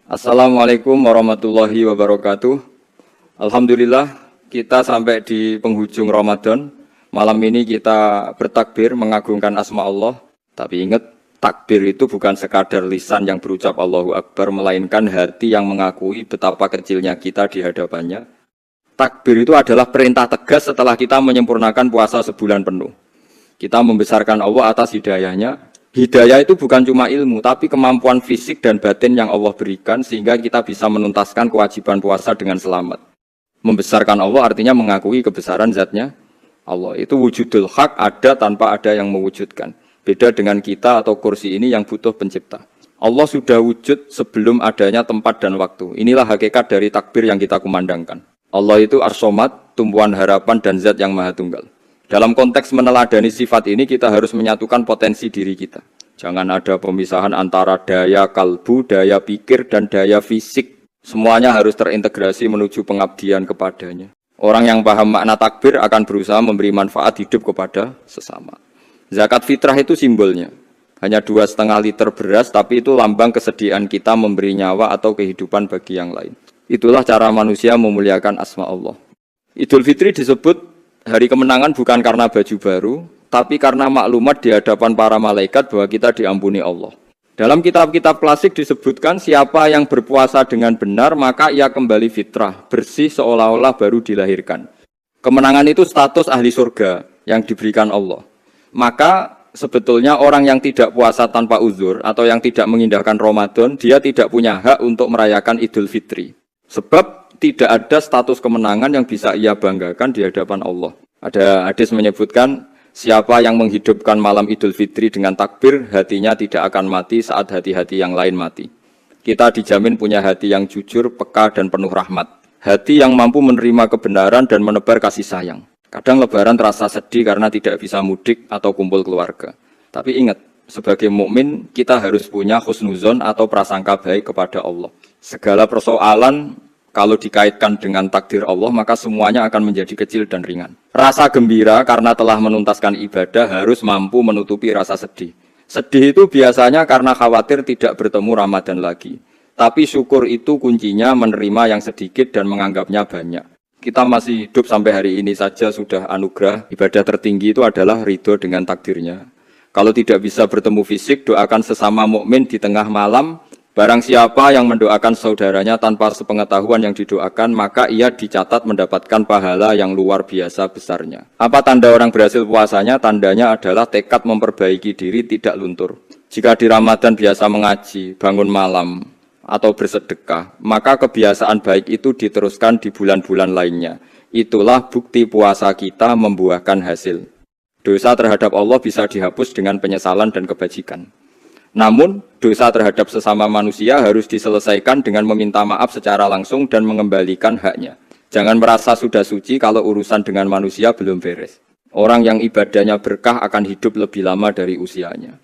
Assalamualaikum warahmatullahi wabarakatuh. Alhamdulillah kita sampai di penghujung Ramadan. Malam ini kita bertakbir mengagungkan asma Allah. Tapi ingat, takbir itu bukan sekadar lisan yang berucap Allahu Akbar, melainkan hati yang mengakui betapa kecilnya kita di hadapannya. Takbir itu adalah perintah tegas setelah kita menyempurnakan puasa sebulan penuh. Kita membesarkan Allah atas hidayahnya. Hidayah itu bukan cuma ilmu, tapi kemampuan fisik dan batin yang Allah berikan sehingga kita bisa menuntaskan kewajiban puasa dengan selamat. Membesarkan Allah artinya mengakui kebesaran zatnya Allah. Itu wujudul hak, ada tanpa ada yang mewujudkan. Beda dengan kita atau kursi ini yang butuh pencipta. Allah sudah wujud sebelum adanya tempat dan waktu. Inilah hakikat dari takbir yang kita kumandangkan. Allah itu As-Somad, tumpuan harapan dan zat yang maha tunggal. Dalam konteks meneladani sifat ini kita harus menyatukan potensi diri kita. Jangan ada pemisahan antara daya kalbu, daya pikir, dan daya fisik. Semuanya harus terintegrasi menuju pengabdian kepadanya. Orang yang paham makna takbir akan berusaha memberi manfaat hidup kepada sesama. Zakat fitrah itu simbolnya. Hanya 2,5 liter beras, tapi itu lambang kesediaan kita memberi nyawa atau kehidupan bagi yang lain. Itulah cara manusia memuliakan asma Allah. Idul Fitri disebut hari kemenangan bukan karena baju baru, tapi karena maklumat di hadapan para malaikat bahwa kita diampuni Allah. Dalam kitab-kitab klasik disebutkan siapa yang berpuasa dengan benar, maka ia kembali fitrah, bersih seolah-olah baru dilahirkan. Kemenangan itu status ahli surga yang diberikan Allah. Maka sebetulnya orang yang tidak puasa tanpa uzur atau yang tidak mengindahkan Ramadan, dia tidak punya hak untuk merayakan Idul Fitri. Sebab tidak ada status kemenangan yang bisa ia banggakan di hadapan Allah. Ada hadis menyebutkan, siapa yang menghidupkan malam Idul Fitri dengan takbir, hatinya tidak akan mati saat hati-hati yang lain mati. Kita dijamin punya hati yang jujur, peka, dan penuh rahmat. Hati yang mampu menerima kebenaran dan menebar kasih sayang. Kadang lebaran terasa sedih karena tidak bisa mudik atau kumpul keluarga. Tapi ingat, sebagai mukmin kita harus punya husnuzon atau prasangka baik kepada Allah. Segala persoalan kalau dikaitkan dengan takdir Allah, maka semuanya akan menjadi kecil dan ringan. Rasa gembira karena telah menuntaskan ibadah harus mampu menutupi rasa sedih. Sedih itu biasanya karena khawatir tidak bertemu Ramadan lagi. Tapi syukur itu kuncinya menerima yang sedikit dan menganggapnya banyak. Kita masih hidup sampai hari ini saja sudah anugerah. Ibadah tertinggi itu adalah ridho dengan takdirnya. Kalau tidak bisa bertemu fisik, doakan sesama mukmin di tengah malam. Barang siapa yang mendoakan saudaranya tanpa sepengetahuan yang didoakan, maka ia dicatat mendapatkan pahala yang luar biasa besarnya. Apa tanda orang berhasil puasanya? Tandanya adalah tekad memperbaiki diri tidak luntur. Jika di Ramadan biasa mengaji, bangun malam, atau bersedekah, maka kebiasaan baik itu diteruskan di bulan-bulan lainnya. Itulah bukti puasa kita membuahkan hasil. Dosa terhadap Allah bisa dihapus dengan penyesalan dan kebajikan. Namun, dosa terhadap sesama manusia harus diselesaikan dengan meminta maaf secara langsung dan mengembalikan haknya. Jangan merasa sudah suci kalau urusan dengan manusia belum beres. Orang yang ibadahnya berkah akan hidup lebih lama dari usianya.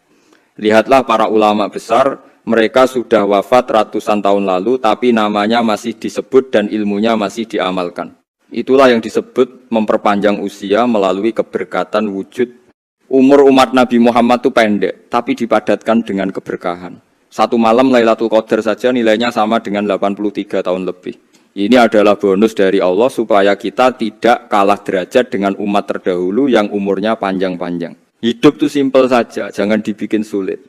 Lihatlah para ulama besar, mereka sudah wafat ratusan tahun lalu, tapi namanya masih disebut dan ilmunya masih diamalkan. Itulah yang disebut memperpanjang usia melalui keberkatan wujud. Umur umat Nabi Muhammad itu pendek, tapi dipadatkan dengan keberkahan. Satu malam Lailatul Qadar saja nilainya sama dengan 83 tahun lebih. Ini adalah bonus dari Allah supaya kita tidak kalah derajat dengan umat terdahulu yang umurnya panjang-panjang. Hidup itu simpel saja, jangan dibikin sulit.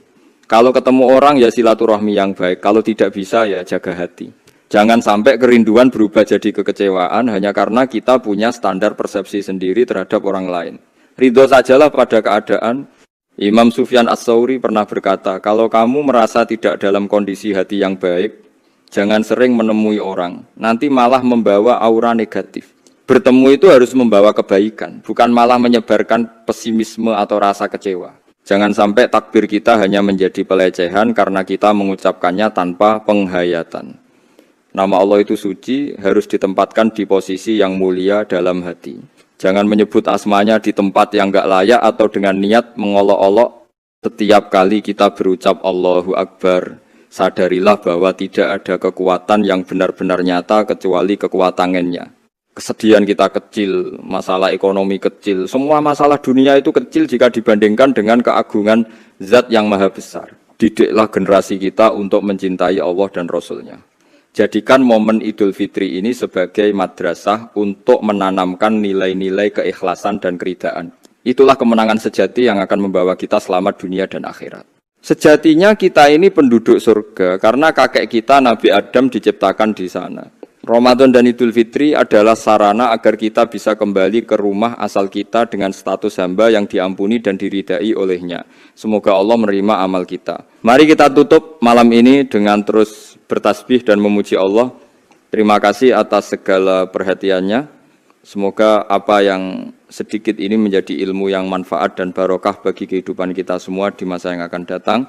Kalau ketemu orang ya silaturahmi yang baik, kalau tidak bisa ya jaga hati. Jangan sampai kerinduan berubah jadi kekecewaan hanya karena kita punya standar persepsi sendiri terhadap orang lain. Ridho sajalah pada keadaan. Imam Sufyan Ats-Tsauri pernah berkata, kalau kamu merasa tidak dalam kondisi hati yang baik, jangan sering menemui orang, nanti malah membawa aura negatif. Bertemu itu harus membawa kebaikan, bukan malah menyebarkan pesimisme atau rasa kecewa. Jangan sampai takbir kita hanya menjadi pelecehan karena kita mengucapkannya tanpa penghayatan. Nama Allah itu suci, harus ditempatkan di posisi yang mulia dalam hati. Jangan menyebut asmanya di tempat yang enggak layak atau dengan niat mengolok-olok. Setiap kali kita berucap Allahu Akbar, sadarilah bahwa tidak ada kekuatan yang benar-benar nyata kecuali kekuatannya. Kesedihan kita kecil, masalah ekonomi kecil, semua masalah dunia itu kecil jika dibandingkan dengan keagungan zat yang maha besar. Didiklah generasi kita untuk mencintai Allah dan Rasul-Nya. Jadikan momen Idul Fitri ini sebagai madrasah untuk menanamkan nilai-nilai keikhlasan dan keridaan. Itulah kemenangan sejati yang akan membawa kita selamat dunia dan akhirat. Sejatinya kita ini penduduk surga karena kakek kita Nabi Adam diciptakan di sana. Ramadan dan Idul Fitri adalah sarana agar kita bisa kembali ke rumah asal kita dengan status hamba yang diampuni dan diridai olehnya. Semoga Allah menerima amal kita. Mari kita tutup malam ini dengan terus bertasbih dan memuji Allah. Terima kasih atas segala perhatiannya. Semoga apa yang sedikit ini menjadi ilmu yang manfaat dan barokah bagi kehidupan kita semua di masa yang akan datang.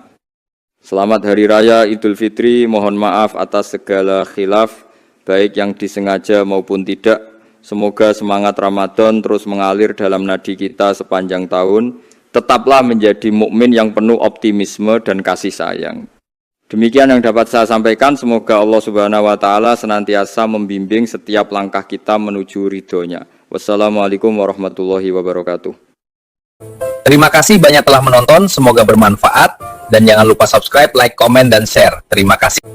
Selamat Hari Raya Idul Fitri, mohon maaf atas segala khilaf, baik yang disengaja maupun tidak. Semoga semangat Ramadan terus mengalir dalam nadi kita sepanjang tahun. Tetaplah menjadi mukmin yang penuh optimisme dan kasih sayang. Demikian yang dapat saya sampaikan. Semoga Allah Subhanahu wa taala senantiasa membimbing setiap langkah kita menuju ridhonya. Wassalamualaikum warahmatullahi wabarakatuh. Terima kasih banyak telah menonton, semoga bermanfaat dan jangan lupa subscribe, like, komen dan share. Terima kasih.